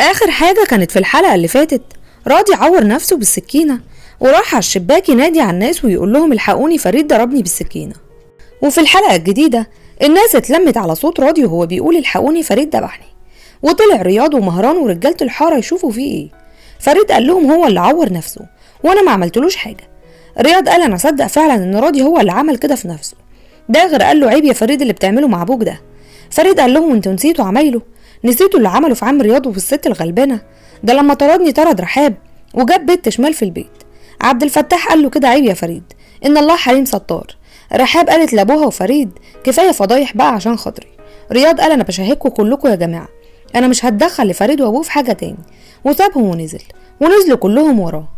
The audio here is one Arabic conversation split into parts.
اخر حاجة كانت في الحلقة اللي فاتت، راضي عور نفسه بالسكينة وراح على الشباك ينادي على الناس ويقول لهم الحقوني فريد ضربني بالسكينة. وفي الحلقة الجديدة الناس اتلمت على صوت راضي وهو بيقول الحقوني فريد ذبحني، وطلع رياض ومهران ورجالة الحارة يشوفوا فيه ايه. فريد قال لهم هو اللي عور نفسه وانا ما عملتلوش حاجة. رياض قال انا صدق فعلا ان راضي هو اللي عمل كده في نفسه. داغر قال له عيب يا فريد اللي بتعمله مع ابوك ده. فريد قال لهم انتوا نسيتوا عمايله، نسيتوا اللي عمله في عم رياض وفي الست الغلبانة ده لما طردني طرد رحاب وجاب بنت شمال في البيت. عبد الفتاح قال له كده عيب يا فريد، ان الله حليم ستار. رحاب قالت لابوها وفريد كفايه فضايح بقى عشان خاطري. رياض قال انا بشهدكم كلكم يا جماعه، انا مش هتدخل لفريد وابوه في حاجه تاني، وسابهم ونزلوا كلهم وراه.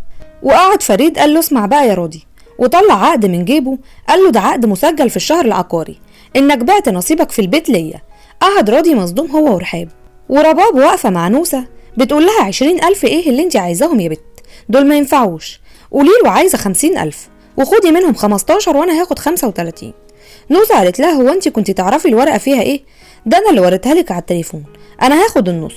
وقعد فريد قال له اسمع بقى يا راضي، وطلع عقد من جيبه قال له ده عقد مسجل في الشهر العقاري انك بعت نصيبك في البيت ليا. قعد راضي مصدوم هو ورحاب، ورباب واقفه مع نوسه بتقول لها 20,000 ايه اللي انت عايزاهم يا بت، دول ما ينفعوش، قوليله عايزه 50,000 وخدي منهم 15 وانا هاخد 35. نوسه قالت لها هو انت كنت تعرفي الورقه فيها ايه؟ ده انا اللي وريتها لك على التليفون، انا هاخد النص.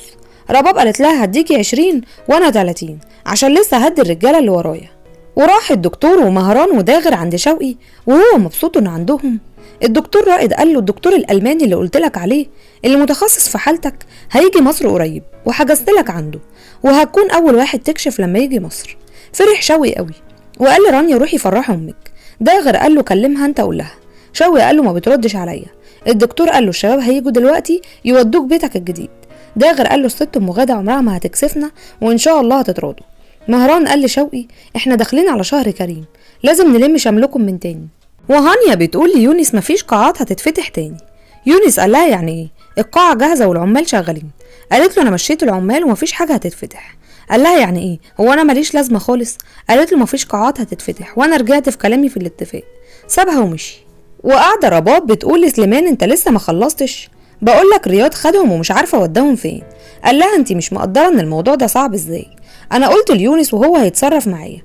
رباب قالت لها هديكي 20 وانا 30 عشان لسه هدي الرجاله اللي ورايا. وراح الدكتور ومهران وداغر عند شوقي وهو مبسوط ان عندهم. الدكتور رائد قال له الدكتور الالماني اللي قلتلك عليه اللي متخصص في حالتك هيجي مصر قريب وحجزتلك عنده، وهتكون اول واحد تكشف لما يجي مصر. فرح شوقي قوي وقال لرانيا روحي فرحي امك. داغر قال له كلمها انت قول لها. شوقي قال له ما بتردش عليا. الدكتور قال له الشباب هيجوا دلوقتي يودوك بيتك الجديد. داغر قال له الست ام غاده عمرها ما هتكسفنا وان شاء الله هتتراضوا. مهران قال لشوقي احنا داخلين على شهر كريم، لازم نلم شملكم من تاني. وهانيا بتقول ليونس مفيش قاعات هتتفتح تاني. يونس قال لها يعني ايه؟ القاعه جاهزه والعمال شغالين. قالت له انا مشيت العمال ومفيش حاجه هتتفتح. قال لها يعني ايه؟ هو انا ماليش لازمه خالص؟ قالت له مفيش قاعات هتتفتح وانا رجعت في كلامي في الاتفاق. سابها ومشي. وقاعده رباب بتقول لسليمان انت لسه ما خلصتش؟ بقول لك رياض خدهم ومش عارفه وداهم فين. قال لها انت مش مقدره ان الموضوع ده صعب ازاي، انا قلت ليونس وهو هيتصرف معايا.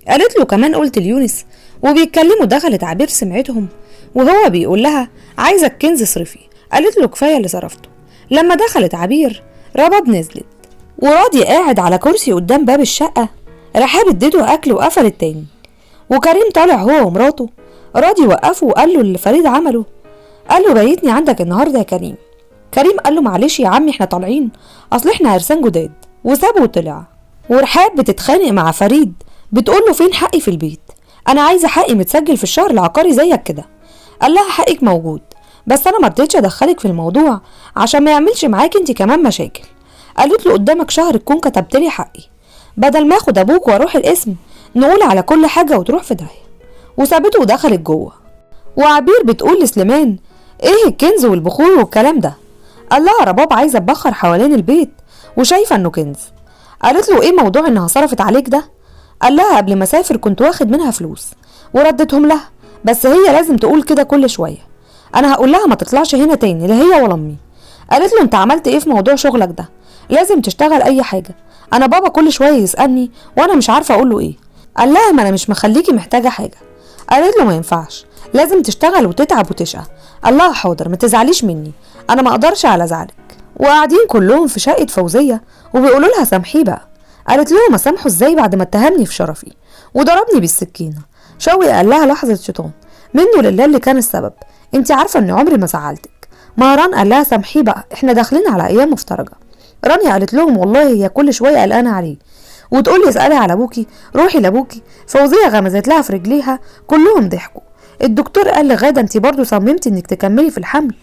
قالت له كمان قلت ليونس. وبيتكلموا دخلت عبير سمعتهم وهو بيقول لها عايزه الكنز صرفي. قالت له كفايه اللي صرفته. لما دخلت عبير رباب نزلت وراضي قاعد على كرسي قدام باب الشقه. رحاب اديته اكل وقفلت تاني. وكريم طالع هو ومراته. راضي وقفه وقال له اللي فريد عمله. قال له بيتني عندك النهارده يا كريم. كريم قال له معلش يا عمي احنا طالعين، اصل احنا عرسان جداد، وسابه وطلع. ورحاب بتتخانق مع فريد بتقول له فين حقي في البيت؟ انا عايزه حقي متسجل في الشهر العقاري زيك كده. قال لها حقك موجود بس انا ما رضيتش ادخلك في الموضوع عشان ما يعملش معاك انت كمان مشاكل. قالت له قدامك شهر تكون كتبت لي حقي، بدل ما اخد ابوك واروح القسم نقول على كل حاجه وتروح في داهيه. وسابته ودخلت جوه. وعبير بتقول لسليمان ايه الكنز والبخور والكلام ده؟ قال لها رباب عايزه تبخر حوالين البيت وشايفه انه كنز. قالت له ايه موضوع انها صرفت عليك ده؟ قال لها قبل ما اسافر كنت واخد منها فلوس وردتهم لها، بس هي لازم تقول كده كل شويه. انا هقول لها ما تطلعش هنا تاني لا هي ولا امي. قالت له انت عملت ايه في موضوع شغلك ده؟ لازم تشتغل اي حاجه، انا بابا كل شويه يسالني وانا مش عارفه اقول له ايه. قال لها ما انا مش مخليكي محتاجه حاجه. قالت له ما ينفعش، لازم تشتغل وتتعب وتشقى. قال لها حاضر ما تزعليش مني، انا ما اقدرش على زعلك. وقاعدين كلهم في شقه فوزيه وبيقولوا لها سامحيه بقى. قالت لهم اسامحه ازاي بعد ما اتهمني في شرفي وضربني بالسكينه؟ شوقي قال لها لحظه شيطان، منه لله اللي كان السبب، انت عارفه ان عمري ما زعلتك. مهران قال لها سامحيه بقى احنا داخلين على ايام مفترجه. رانيا قالت لهم والله هي كل شويه قلقانه عليه وتقول لي اسالي على ابوكي روحي لابوكي. فوزيه غمزت لها في رجليها. كلهم ضحكوا. الدكتور قال لغاده انت برضو صممتي انك تكملي في الحمل.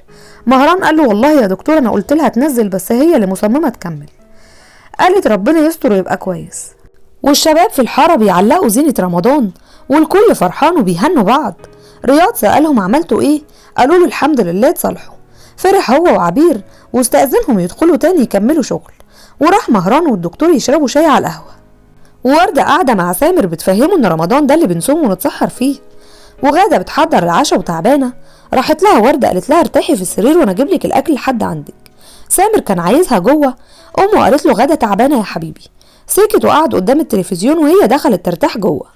مهران قال له والله يا دكتور انا قلت لها تنزل بس هي اللي مصممه تكمل. قالت ربنا يستر ويبقى كويس. والشباب في الحاره بيعلقوا زينه رمضان والكل فرحان وبيهنوا بعض. رياض سألهم عملتوا ايه؟ قالوا له الحمد لله اتصالحوا. فرح هو وعبير واستأذنهم يدخلوا تاني يكملوا شغل. وراح مهران والدكتور يشربوا شاي على القهوة. ووردة قاعدة مع سامر بتفهمه ان رمضان ده اللي بنصوم ونتسحر فيه. وغادة بتحضر العشاء وتعبانة. راحت لها وردة قالت لها ارتاحي في السرير وانا اجيب لك الاكل لحد عندك. سامر كان عايزها جوه. امه قالت له غادة تعبانة يا حبيبي. سكت وقعد قدام التلفزيون وهي دخلت ترتاح جوه.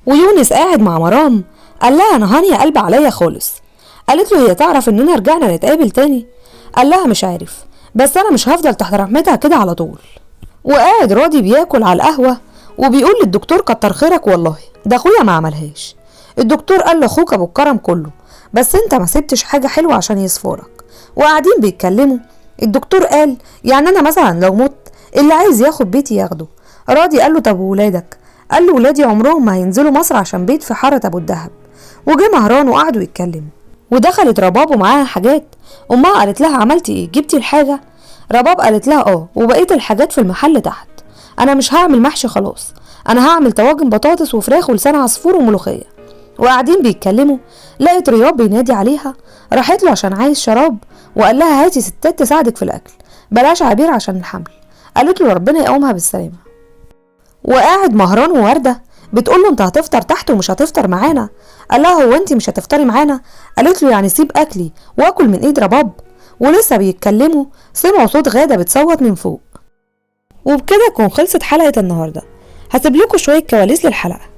ويونس قاعد مع مرام. قال لها انا هانية قلب عليا خالص. قالت له هي تعرف اننا رجعنا نتقابل تاني؟ قال لها مش عارف بس انا مش هفضل تحت رحمتها كده على طول. وقاعد راضي بياكل على القهوة وبيقول للدكتور كتر خيرك والله، ده اخويا ما عملهاش. الدكتور قال له اخوك ابو الكرم كله، بس انت ما سبتش حاجة حلوة عشان يصفرك. وقاعدين بيتكلموا، الدكتور قال يعني انا مثلا لو مت اللي عايز ياخد بيتي ياخده. راضي قال له طب وولادك؟ قال له ولادي عمرهم ما هينزلوا مصر عشان بيت في حارة ابو الدهب. وجه مهران وقعدوا يتكلموا، ودخلت رباب ومعاها حاجات. امها قالت لها عملتي ايه، جبتي الحاجة؟ رباب قالت لها اه، وبقيت الحاجات في المحل تحت. انا مش هعمل محشي خلاص، انا هعمل طواجن بطاطس وفراخ ولسان عصفور وملوخية. وقاعدين بيتكلموا، لقيت رياض بينادي عليها، راحت له عشان عايز شراب، وقال لها هاتي ستات تساعدك في الاكل، بلاش عبير عشان الحمل. قالت له ربنا يقومها بالسلامة. وقاعد مهران ووردة بتقول له انت هتفطر تحت ومش هتفطر معانا. قال لها هو انت مش هتفطري معانا؟ قالت له يعني سيب اكلي واكل من ايد رباب. ولسه بيتكلموا سمعوا صوت غادة بتصوت من فوق. وبكده تكون خلصت حلقة النهاردة. هسيب لكم شوية كواليس للحلقة.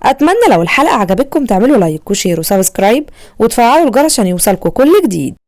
اتمنى لو الحلقة عجبتكم تعملوا لايك وشير وسبسكرايب وتفعلوا الجرس عشان يوصلكوا كل جديد.